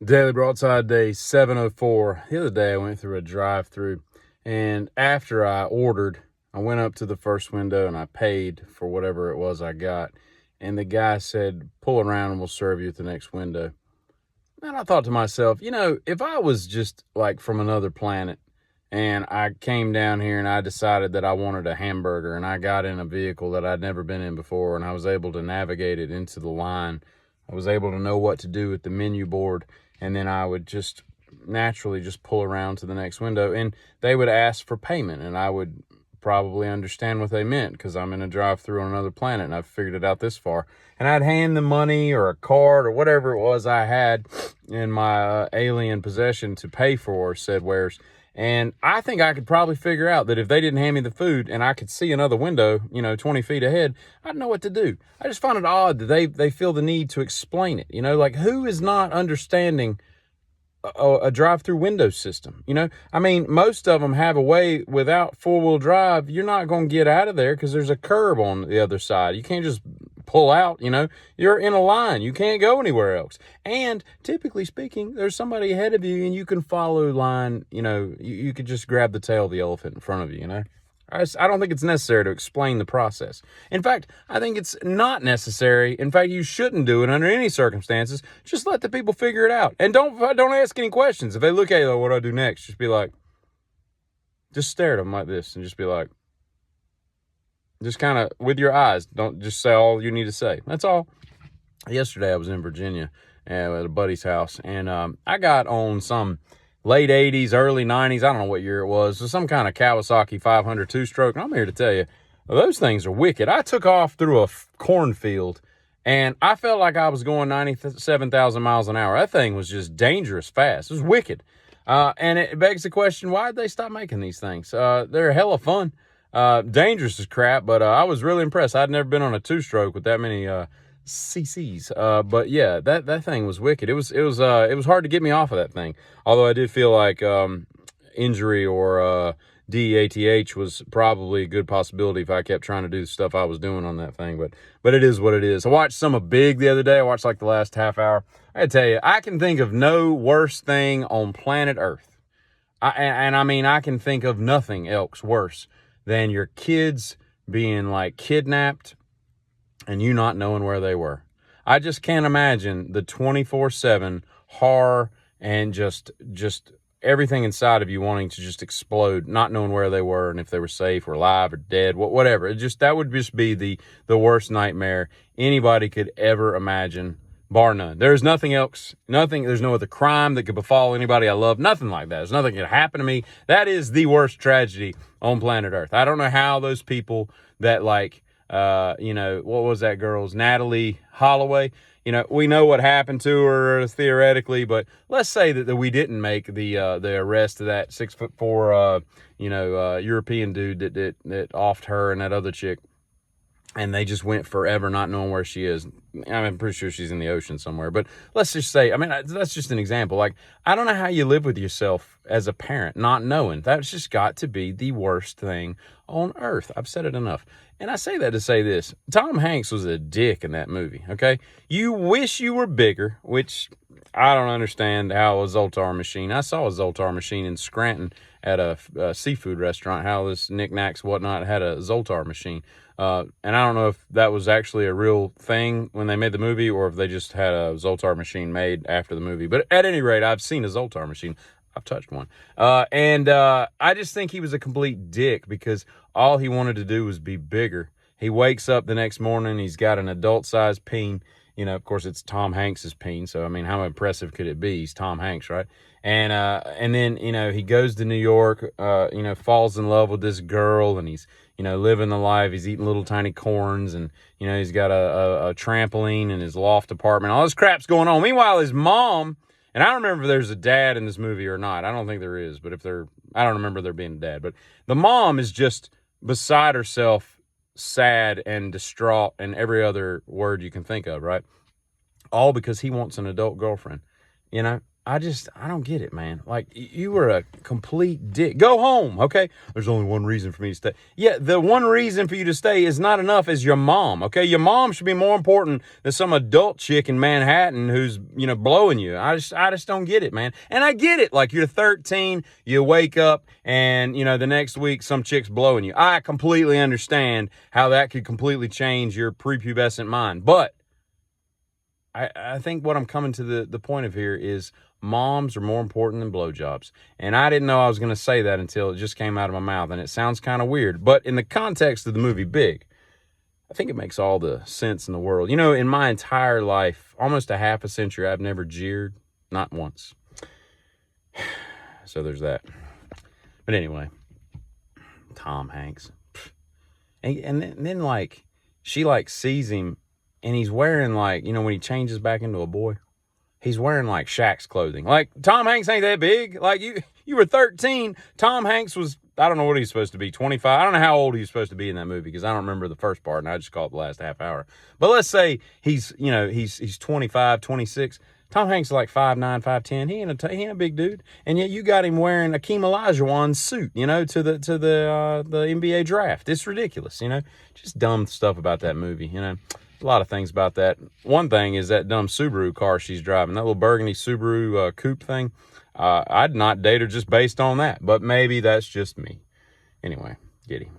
Daily Broadside day 704. The other day I went through a drive-through, and after I ordered, I went up to the first window and I paid for whatever it was I got. And the guy said, "Pull around and we'll serve you at the next window." And I thought to myself, if I was just like from another planet and I came down here and I decided that I wanted a hamburger and I got in a vehicle that I'd never been in before and I was able to navigate it into the line, I was able to know what to do with the menu board, and then I would just naturally just pull around to the next window and they would ask for payment and I would probably understand what they meant because I'm in a drive-through on another planet and I've figured it out this far. And I'd hand them money or a card or whatever it was I had in my alien possession to pay for said wares. And I think I could probably figure out that if they didn't hand me the food and I could see another window, 20 feet ahead, I'd know what to do. I just find it odd that they feel the need to explain it. Like who is not understanding a drive-through window system? I mean, most of them have a way without four-wheel drive. You're not going to get out of there because there's a curb on the other side. You can't just pull out. You're in a line. You can't go anywhere else. And typically speaking, there's somebody ahead of you and you can follow line. You could just grab the tail of the elephant in front of you. I don't think it's necessary to explain the process. In fact, I think it's not necessary. In fact, you shouldn't do it under any circumstances. Just let the people figure it out. And don't ask any questions. If they look at you, like, what do I do next? Just be like, just stare at them like this and just be like, just kind of with your eyes. Don't just say all you need to say. That's all. Yesterday, I was in Virginia at a buddy's house, and I got on some late 80s, early 90s, I don't know what year it was, so some kind of Kawasaki 500 two-stroke, and I'm here to tell you, those things are wicked. I took off through a cornfield, and I felt like I was going 97,000 miles an hour. That thing was just dangerous fast. It was wicked. And it begs the question, why did they stop making these things? They're hella fun. Dangerous as crap, but I was really impressed. I'd never been on a two-stroke with that many CCs. But yeah, that thing was wicked. It was hard to get me off of that thing. Although I did feel like injury or DEATH was probably a good possibility if I kept trying to do the stuff I was doing on that thing. But it is what it is. I watched some of Big the other day. I watched like the last half hour. I tell you, I can think of no worse thing on planet Earth. I mean, I can think of nothing else worse than your kids being like kidnapped and you not knowing where they were. I just can't imagine the 24/7 horror and just everything inside of you wanting to just explode, not knowing where they were and if they were safe or alive or dead, whatever. That would just be the worst nightmare anybody could ever imagine, bar none. There's nothing else, there's no other crime that could befall anybody I love, nothing like that. There's nothing that could happen to me. That is the worst tragedy on planet Earth. I don't know how those people that what was that girl's, Natalie Holloway? We know what happened to her theoretically, but let's say that we didn't make the arrest of that 6'4", European dude that offed her and that other chick. And they just went forever not knowing where she is. I'm pretty sure she's in the ocean somewhere. But let's just say, that's just an example. Like, I don't know how you live with yourself as a parent, not knowing. That's just got to be the worst thing on earth. I've said it enough. And I say that to say this. Tom Hanks was a dick in that movie, okay? You wish you were bigger, which I don't understand how a Zoltar machine. I saw a Zoltar machine in Scranton at a seafood restaurant, how this knickknacks, whatnot, had a Zoltar machine. And I don't know if that was actually a real thing when they made the movie or if they just had a Zoltar machine made after the movie. But at any rate, I've seen a Zoltar machine. I've touched one. And I just think he was a complete dick because all he wanted to do was be bigger. He wakes up the next morning. He's got an adult-sized peen. Of course, it's Tom Hanks's peen. So, I mean, how impressive could it be? He's Tom Hanks, right? And then, he goes to New York, falls in love with this girl and he's, living the life. He's eating little tiny corns and, he's got a trampoline in his loft apartment. All this crap's going on. Meanwhile, his mom, and I don't remember if there's a dad in this movie or not. I don't think there is, but I don't remember there being a dad. But the mom is just beside herself, sad and distraught and every other word you can think of, right? All because he wants an adult girlfriend. I don't get it, man. Like, you were a complete dick. Go home, okay? There's only one reason for me to stay. Yeah, the one reason for you to stay is not enough as your mom, okay? Your mom should be more important than some adult chick in Manhattan who's, blowing you. I just don't get it, man. And I get it. Like, you're 13, you wake up, and, the next week some chick's blowing you. I completely understand how that could completely change your prepubescent mind. But I think what I'm coming to the point of here is moms are more important than blowjobs. And I didn't know I was going to say that until it just came out of my mouth. And it sounds kind of weird. But in the context of the movie Big, I think it makes all the sense in the world. In my entire life, almost a half a century, I've never jeered. Not once. So there's that. But anyway, Tom Hanks. And then like, she like sees him, and he's wearing like, when he changes back into a boy, he's wearing like Shaq's clothing. Like, Tom Hanks ain't that big. Like, you were 13. Tom Hanks was, I don't know what he's supposed to be, 25. I don't know how old he's supposed to be in that movie because I don't remember the first part, and I just call it the last half hour. But let's say he's 25, 26. Tom Hanks is like 5'9", 5'10". He ain't a big dude. And yet you got him wearing Akeem Olajuwon's suit, to the NBA draft. It's ridiculous, Just dumb stuff about that movie, A lot of things about that. One thing is that dumb Subaru car she's driving, that little burgundy Subaru coupe thing. I'd not date her just based on that, but maybe that's just me. Anyway, giddy.